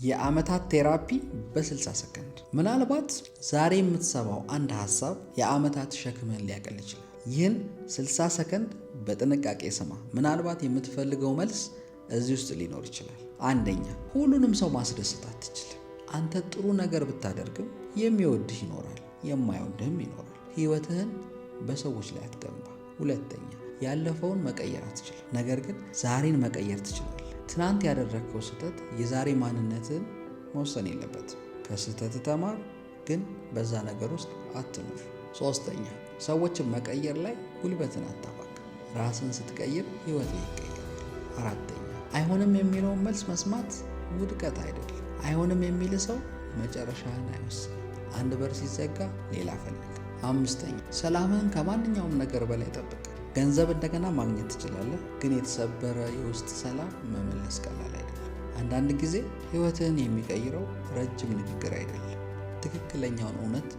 የዓመታት ቴራፒ በ60 ሰከንድ። ምናልባት ዛሬ የምትሰማው አንድ ሐሳብ የዓመታት ሸክምህን ሊያቀል ይችላል። ይህን 60 ሰከንድ በጥንቃቄ ስማ። ምናልባት የምትፈልገው መልስ እዚህ ውስጥ ሊኖር ይችላል። አንደኛ፣ ሁሉንም ሰው ማስደሰት አትችልም። አንተ ጥሩ ነገር ብታደርግም የሚወድህ ይኖራል፣ የማይወድህም ይኖራል። ሕይወትህን በሰዎች ላይ አትገንባ። ሁለተኛ፣ ያለፈውን መቀየር አትችልም፣ ነገር ግን ዛሬን መቀየር ትችላለህ። ትናንት ያደረግከው ስህተት የዛሬ ማንነትን መወሰን የለበትም። ከስህተት ተማር፣ ግን በዛ ነገር ውስጥ አትኑር። ሶስተኛ፣ ሰዎችን መቀየር ላይ ጉልበትን አታባክ። ራስን ስትቀይር ሕይወት ይቀየራል። አራተኛ፣ አይሆንም የሚለውን መልስ መስማት ውድቀት አይደለም። አይሆንም የሚል ሰው መጨረሻህን አይወስንም። አንድ በር ሲዘጋ ሌላ ፈልግ። አምስተኛ፣ ሰላምህን ከማንኛውም ነገር በላይ ጠብቅ። ገንዘብ እንደገና ማግኘት ትችላለህ፣ ግን የተሰበረ የውስጥ ሰላም መመለስ ቀላል አይደለም። አንዳንድ ጊዜ ሕይወትህን የሚቀይረው ረጅም ንግግር አይደለም፣ ትክክለኛውን እውነት